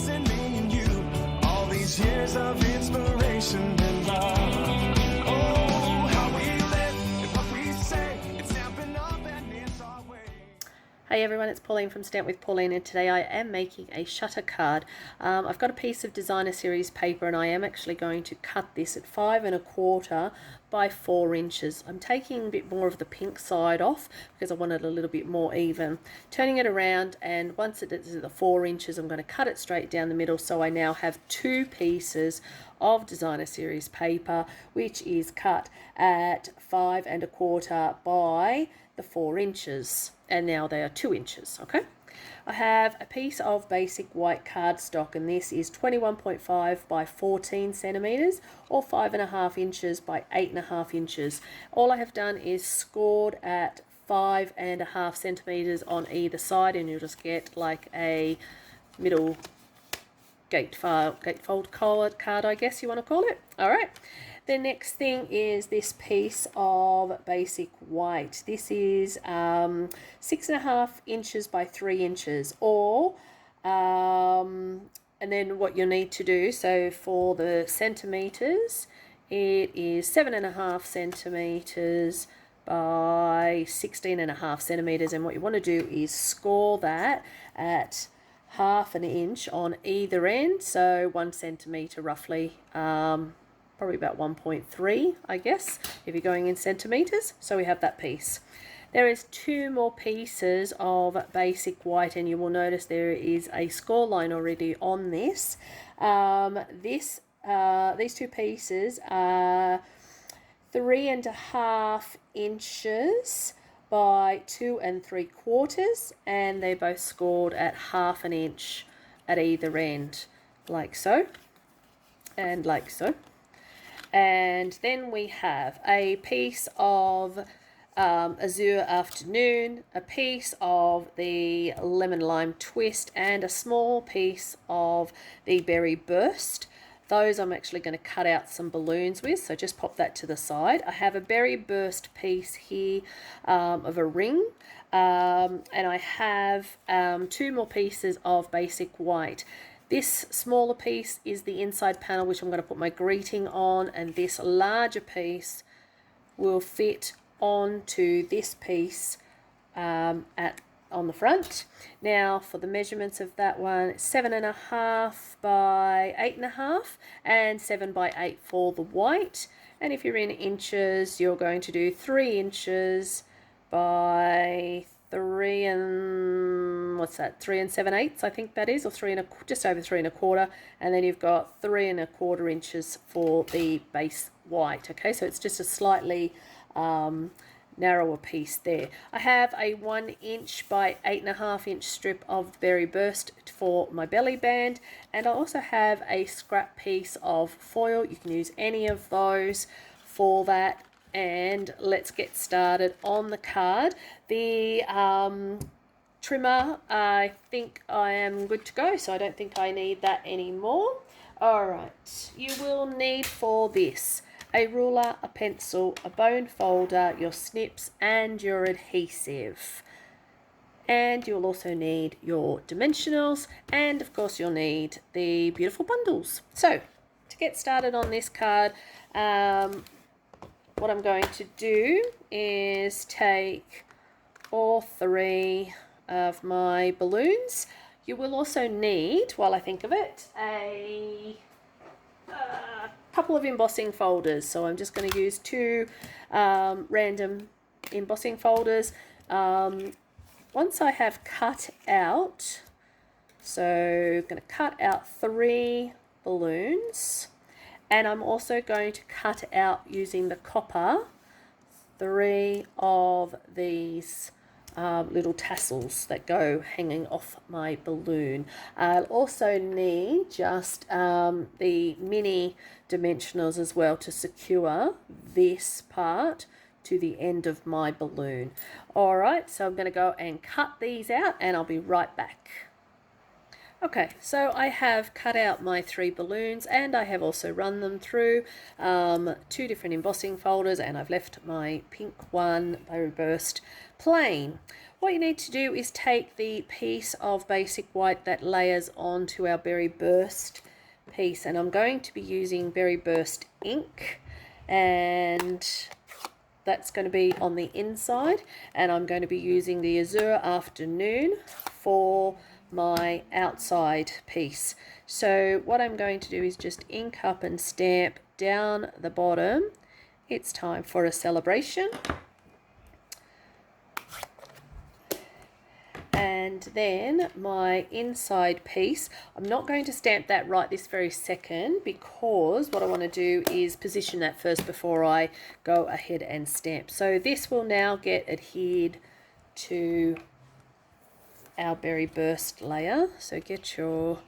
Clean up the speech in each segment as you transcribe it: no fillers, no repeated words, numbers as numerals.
chasing me and you. All these years of inspiration and love. Oh, how we live and what we say. It's Stampin' Up and it's our way. Hey everyone, it's Pauline from Stamp with Pauline, and today I am making a shutter card. I've got a piece of designer series paper and I am actually going to cut this at 5 1/4 by 4 inches. I'm taking a bit more of the pink side off because I want it a little bit more even. Turning it around, and once it is at the 4 inches, I'm going to cut it straight down the middle, so I now have 2 pieces of designer series paper, which is cut at 5 1/4 by the 4 inches, and now they are 2 inches. Okay, I have a piece of basic white cardstock, and this is 21.5 by 14 centimeters, or 5 1/2 inches by 8 1/2 inches. All I have done is scored at 5 1/2 centimeters on either side, and you'll just get like a middle gatefold card, I guess you want to call it. All right. The next thing is this piece of basic white. This is 6 1/2 inches by 3 inches, or and then what you'll need to do, so for the centimeters, it is 7 1/2 centimeters by 16 1/2 centimeters, and what you want to do is score that at 1/2 inch on either end, so 1 centimeter roughly, probably about 1.3, I guess, if you're going in centimeters. So we have that piece. There is 2 more pieces of basic white, and you will notice there is a score line already on this. These 2 pieces are 3 1/2 inches by 2 3/4, and they both scored at 1/2 inch at either end, like so, and like so. And then we have a piece of Azure Afternoon, a piece of the Lemon Lime Twist, and a small piece of the Berry Burst. Those I'm actually going to cut out some balloons with, so just pop that to the side. I have a Berry Burst piece here of a ring, and I have 2 more pieces of basic white. This smaller piece is the inside panel, which I'm going to put my greeting on, and this larger piece will fit onto this piece on the front. Now for the measurements of that one, it's 7 1/2 by 8 1/2 and 7 by 8 for the white. And if you're in inches, you're going to do 3 inches by 3 7/8, I think that is, or just over 3 1/4, and then you've got 3 1/4 inches for the base white. Okay, so it's just a slightly narrower piece there. I have a 1 inch by 8 1/2 inch strip of Berry Burst for my belly band, and I also have a scrap piece of foil. You can use any of those for that. And let's get started on the card. The trimmer, I think I am good to go, so I don't think I need that anymore. All right, you will need for this a ruler, a pencil, a bone folder, your snips, and your adhesive. And you'll also need your dimensionals, and of course you'll need the beautiful bundles. So to get started on this card, what I'm going to do is take all 3 of my balloons. You will also need, while I think of it, a couple of embossing folders. So I'm just going to use 2 random embossing folders. Once I have cut out, so I'm going to cut out 3 balloons. And I'm also going to cut out, using the copper, 3 of these little tassels that go hanging off my balloon. I'll also need just the mini dimensionals as well to secure this part to the end of my balloon. All right, so I'm going to go and cut these out, and I'll be right back. Okay, so I have cut out my 3 balloons, and I have also run them through 2 different embossing folders, and I've left my pink one, Berry Burst, plain. what you need to do is take the piece of basic white that layers onto our Berry Burst piece, and I'm going to be using Berry Burst ink, and that's going to be on the inside, and I'm going to be using the Azure Afternoon for my outside piece. So what I'm going to do is just ink up and stamp down the bottom. It's time for a celebration. And then my inside piece, I'm not going to stamp that right this very second, because what I want to do is position that first before I go ahead and stamp. So this will now get adhered to our Berry Burst layer. So get your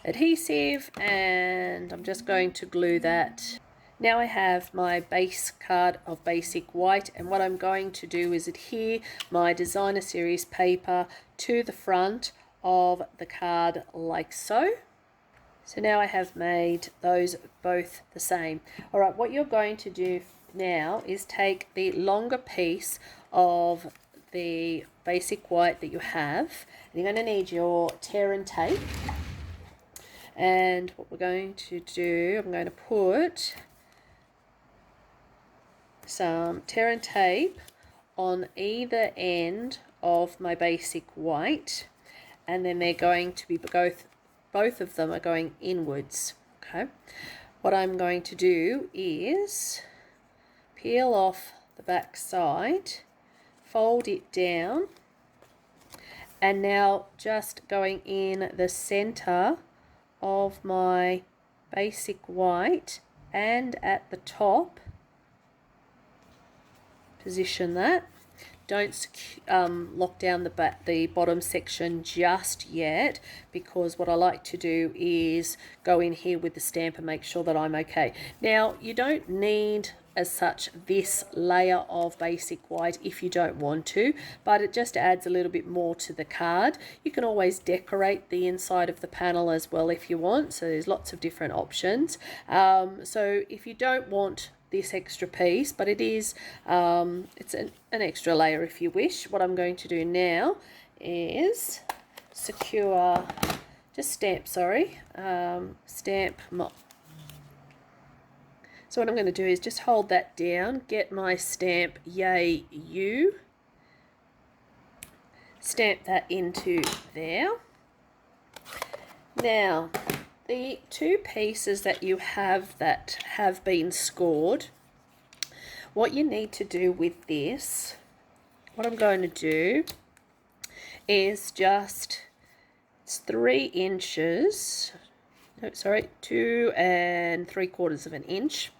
adhesive, and I'm just going to glue that. Now I have my base card of basic white, and what I'm going to do is adhere my designer series paper to the front of the card like so. So now I have made those both the same. Alright, what you're going to do now is take the longer piece of the basic white that you have, and you're going to need your tear and tape. And what we're going to do, I'm going to put some tear and tape on either end of my basic white, and then they're going to be both of them are going inwards. Okay, what I'm going to do is peel off the back side, fold it down, and now just going in the center of my basic white and at the top, position that. Don't lock down the bottom section just yet, because what I like to do is go in here with the stamp and make sure that I'm okay. Now, you don't need as such this layer of basic white if you don't want to, but it just adds a little bit more to the card. You can always decorate the inside of the panel as well if you want, so there's lots of different options. So if you don't want this extra piece, but it is it's an extra layer if you wish, what I'm going to do now is secure, just stamp, stamp my. So what I'm going to do is just hold that down, get my stamp Yay You, stamp that into there. Now, the two pieces that you have that have been scored, what you need to do with this, what I'm going to do is just, it's 3 inches, no, sorry, 2 3/4 of an inch,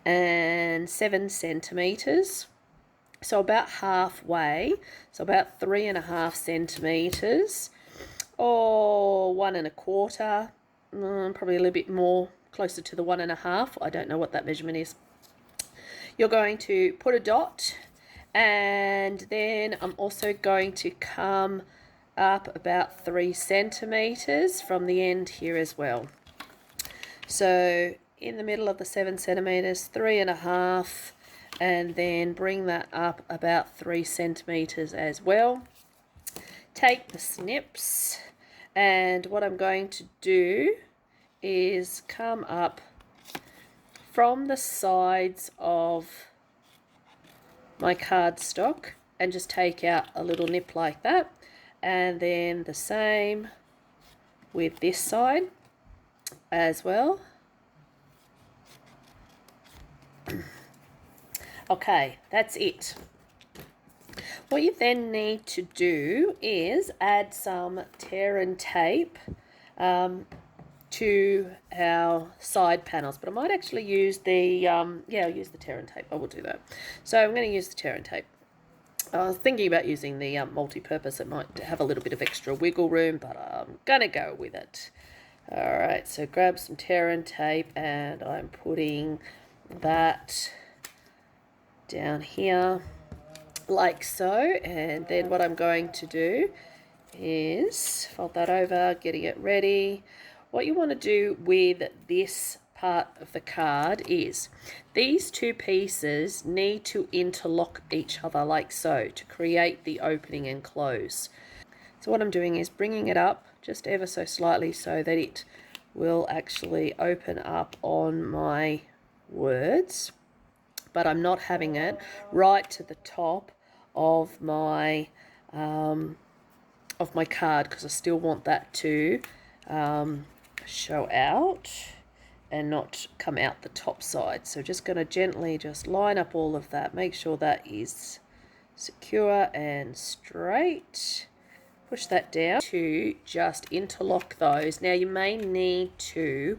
and 7 centimeters. So about halfway, so about 3.5 centimeters, or 1 1/4, probably a little bit more, closer to the 1 1/2. I don't know what that measurement is. You're going to put a dot, and then I'm also going to come up about 3 centimeters from the end here as well. So in the middle of the 7 centimeters, 3.5, and then bring that up about 3 centimeters as well. Take the snips, and what I'm going to do is come up from the sides of my cardstock and just take out a little nip like that, and then the same with this side as well. Okay, that's it. What you then need to do is add some tear and tape to our side panels, but I might actually use the I'll use the tear and tape. I will do that. So I'm going to use the tear and tape. I was thinking about using the multi-purpose. It might have a little bit of extra wiggle room, but I'm going to go with it. Alright, so grab some tear and tape, and I'm putting that down here like so, and then what I'm going to do is fold that over, getting it ready. What you want to do with this part of the card is these two pieces need to interlock each other like so to create the opening and close. So what I'm doing is bringing it up just ever so slightly so that it will actually open up on my words, but I'm not having it right to the top of my card because I still want that to show out and not come out the top side. So just going to gently just line up all of that, make sure that is secure and straight. Push that down to just interlock those. Now you may need to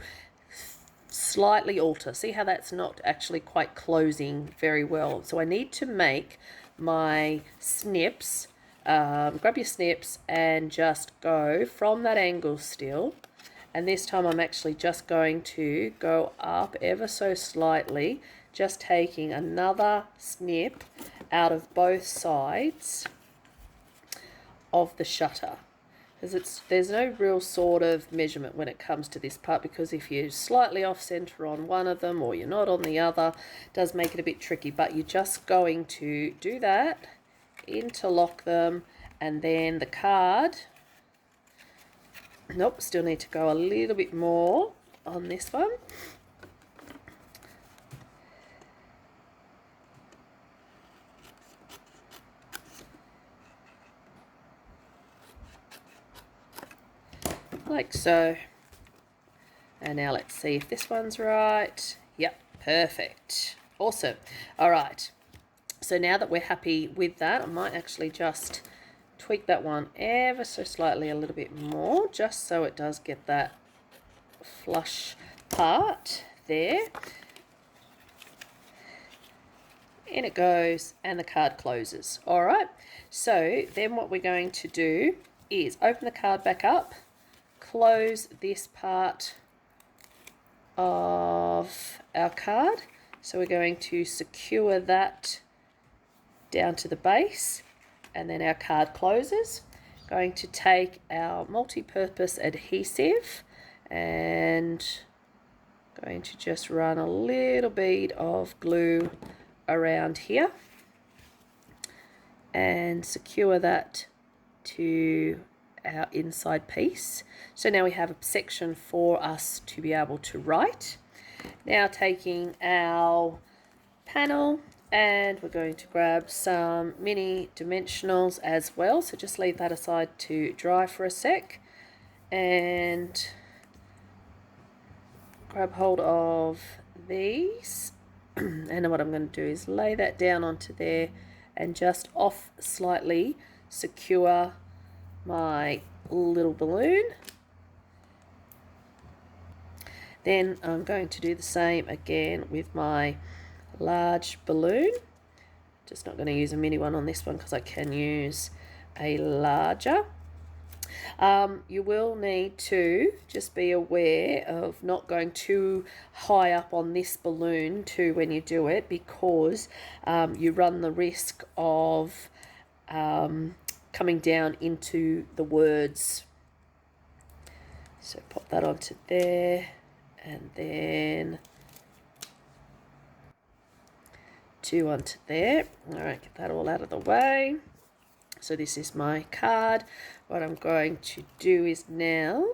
slightly alter. See how that's not actually quite closing very well. So I need to make my snips, grab your snips and just go from that angle still. And this time I'm actually just going to go up ever so slightly, just taking another snip out of both sides of the shutter. Because there's no real sort of measurement when it comes to this part, because if you're slightly off center on one of them or you're not on the other, it does make it a bit tricky. But you're just going to do that, interlock them, and then the card, nope, still need to go a little bit more on this one. Like so. And now let's see if this one's right. Yep, perfect. Awesome. All right. So now that we're happy with that, I might actually just tweak that one ever so slightly a little bit more, just so it does get that flush part there. In it goes, and the card closes. All right. So then what we're going to do is open the card back up, close this part of our card. So we're going to secure that down to the base, and then our card closes. Going to take our multi-purpose adhesive and going to just run a little bead of glue around here and secure that to our inside piece. So now we have a section for us to be able to write. Now taking our panel, and we're going to grab some mini dimensionals as well. So just leave that aside to dry for a sec and grab hold of these. And what I'm going to do is lay that down onto there and just off slightly secure my little balloon. Then I'm going to do the same again with my large balloon. Just not going to use a mini one on this one because I can use a larger. You will need to just be aware of not going too high up on this balloon too when you do it, because you run the risk of coming down into the words. So pop that onto there, and then 2 onto there. All right, get that all out of the way. So this is my card. What I'm going to do is now,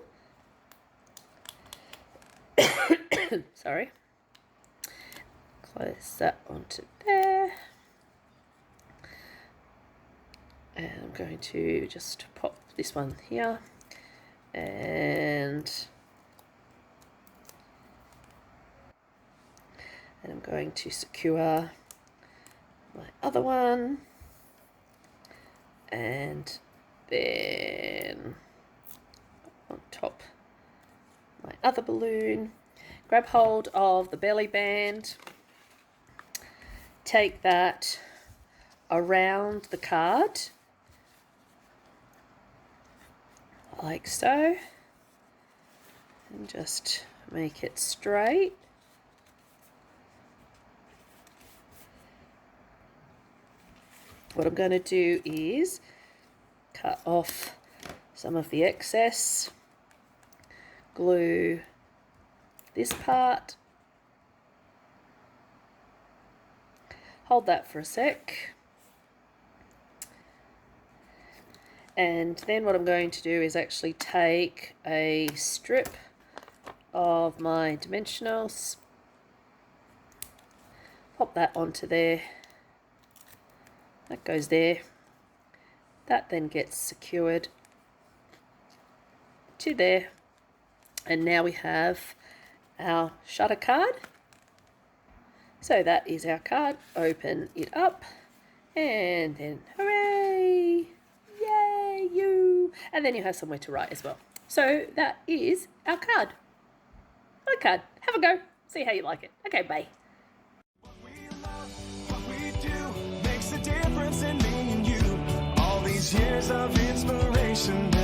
sorry, close that onto there. And I'm going to just pop this one here, and I'm going to secure my other one, and then on top my other balloon. Grab hold of the belly band, take that around the card like so, and just make it straight. What I'm going to do is cut off some of the excess, glue this part. Hold that for a sec. And then what I'm going to do is actually take a strip of my dimensionals, pop that onto there. That goes there. That then gets secured to there. And now we have our shutter card. So that is our card. Open it up and then hooray! Yay, you! And then you have somewhere to write as well. So that is our card. My card. Have a go. See how you like it. Okay, bye. What we love, what we do, makes a difference in me and you. All these years of inspiration